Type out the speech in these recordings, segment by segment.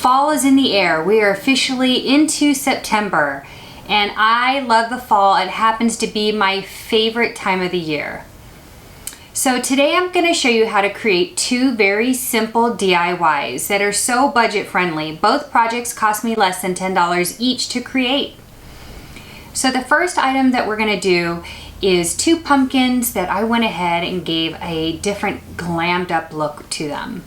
Fall is in the air. We are officially into September, and I love the fall. It happens to be my favorite time of the year. So today I'm going to show you how to create two very simple DIYs that are so budget friendly. Both projects cost me less than $10 each to create. So the first item that we're going to do is two pumpkins that I went ahead and gave a different glammed up look to them.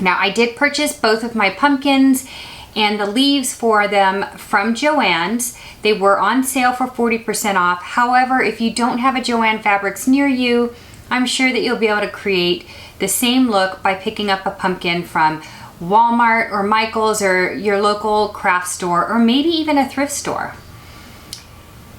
Now I did purchase both of my pumpkins and the leaves for them from Joann's. They were on sale for 40% off. However, if you don't have a Joann Fabrics near you, I'm sure that you'll be able to create the same look by picking up a pumpkin from Walmart or Michael's or your local craft store, or maybe even a thrift store.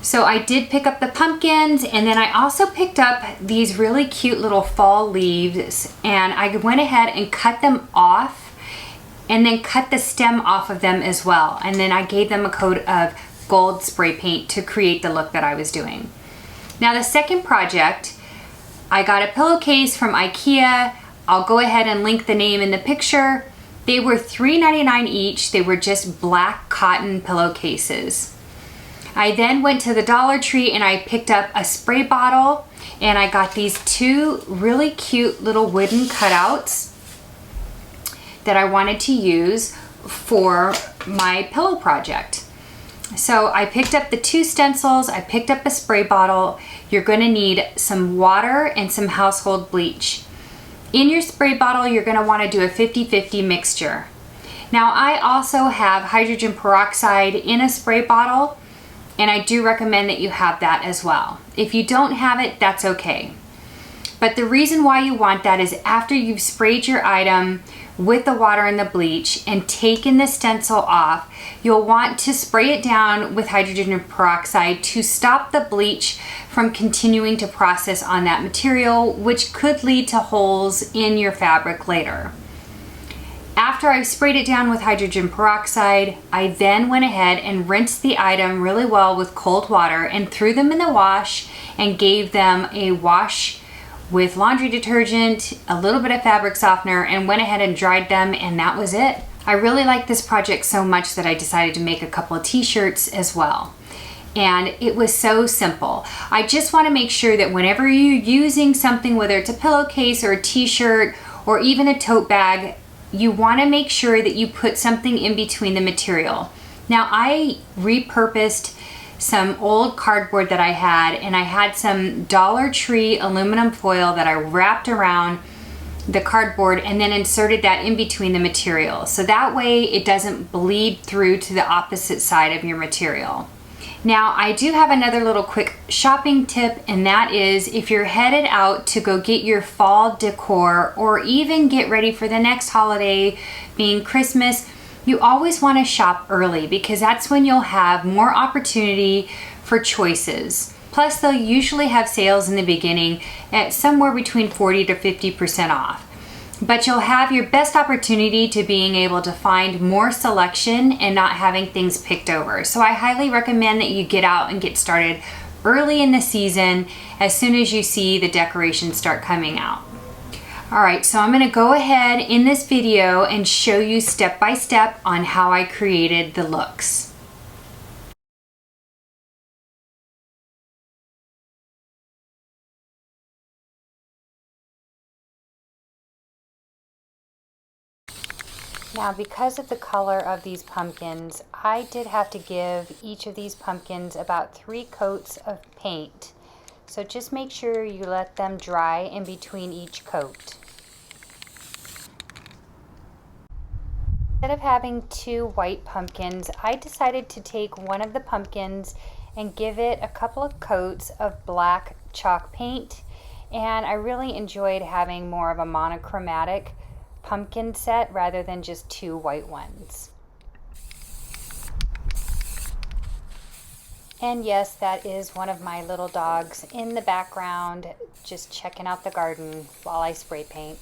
So I did pick up the pumpkins, and then I also picked up these really cute little fall leaves, and I went ahead and cut them off and then cut the stem off of them as well. And then I gave them a coat of gold spray paint to create the look that I was doing. Now the second project, I got a pillowcase from IKEA. I'll go ahead and link the name in the picture. They were $3.99 each. They were just black cotton pillowcases. I then went to the Dollar Tree and I picked up a spray bottle, and I got these two really cute little wooden cutouts that I wanted to use for my pillow project. So I picked up the two stencils, I picked up a spray bottle. You're going to need some water and some household bleach. In your spray bottle, you're going to want to do a 50-50 mixture. Now I also have hydrogen peroxide in a spray bottle, and I do recommend that you have that as well. If you don't have it, that's okay. But the reason why you want that is after you've sprayed your item with the water and the bleach and taken the stencil off, you'll want to spray it down with hydrogen peroxide to stop the bleach from continuing to process on that material, which could lead to holes in your fabric later. After I sprayed it down with hydrogen peroxide, I then went ahead and rinsed the item really well with cold water and threw them in the wash and gave them a wash with laundry detergent, a little bit of fabric softener, and went ahead and dried them, and that was it. I really like this project so much that I decided to make a couple of t-shirts as well. And it was so simple. I just want to make sure that whenever you're using something, whether it's a pillowcase or a t-shirt or even a tote bag, you want to make sure that you put something in between the material. Now I repurposed some old cardboard that I had, and I had some Dollar Tree aluminum foil that I wrapped around the cardboard and then inserted that in between the material. So that way it doesn't bleed through to the opposite side of your material. Now I do have another little quick shopping tip, and that is if you're headed out to go get your fall decor or even get ready for the next holiday being Christmas, you always want to shop early because that's when you'll have more opportunity for choices. Plus they'll usually have sales in the beginning at somewhere between 40 to 50% off. But you'll have your best opportunity to being able to find more selection and not having things picked over. So I highly recommend that you get out and get started early in the season as soon as you see the decorations start coming out. All right, so I'm going to go ahead in this video and show you step by step on how I created the looks. Now, because of the color of these pumpkins, I did have to give each of these pumpkins about 3 coats of paint. So just make sure you let them dry in between each coat. Instead of having 2 white pumpkins, I decided to take one of the pumpkins and give it a couple of coats of black chalk paint. And I really enjoyed having more of a monochromatic pumpkin set rather than just 2 white ones. And yes, that is one of my little dogs in the background just checking out the garden while I spray paint.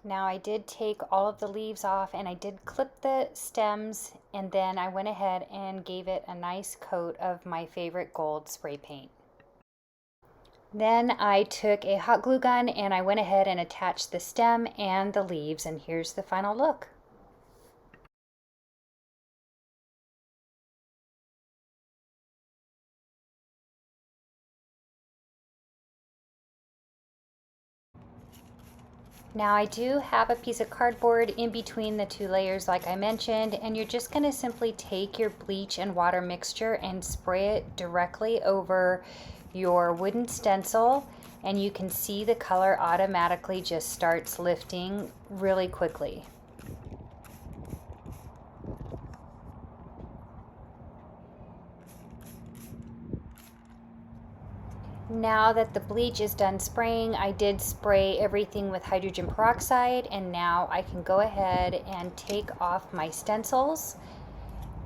Now I did take all of the leaves off and I did clip the stems, and then I went ahead and gave it a nice coat of my favorite gold spray paint. Then I took a hot glue gun and I went ahead and attached the stem and the leaves, and here's the final look. Now I do have a piece of cardboard in between the two layers like I mentioned, and you're just going to simply take your bleach and water mixture and spray it directly over your wooden stencil, and you can see the color automatically just starts lifting really quickly. Now that the bleach is done spraying, I did spray everything with hydrogen peroxide, and now I can go ahead and take off my stencils,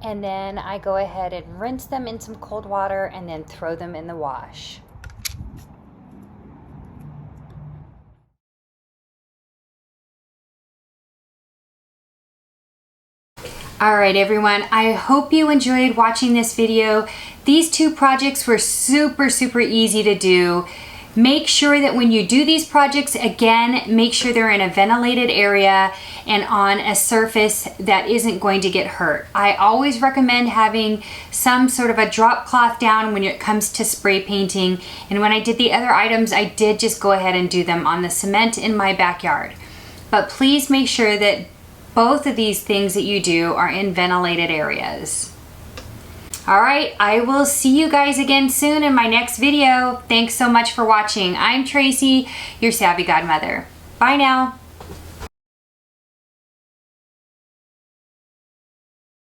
and then I go ahead and rinse them in some cold water and then throw them in the wash. All right, everyone, I hope you enjoyed watching this video. These two projects were super easy to do. Make sure that when you do these projects, again, make sure they're in a ventilated area and on a surface that isn't going to get hurt. I always recommend having some sort of a drop cloth down when it comes to spray painting. And when I did the other items, I did just go ahead and do them on the cement in my backyard. But please make sure that both of these things that you do are in ventilated areas. All right, I will see you guys again soon in my next video. Thanks so much for watching. I'm Tracy, your Savvy Godmother. Bye now.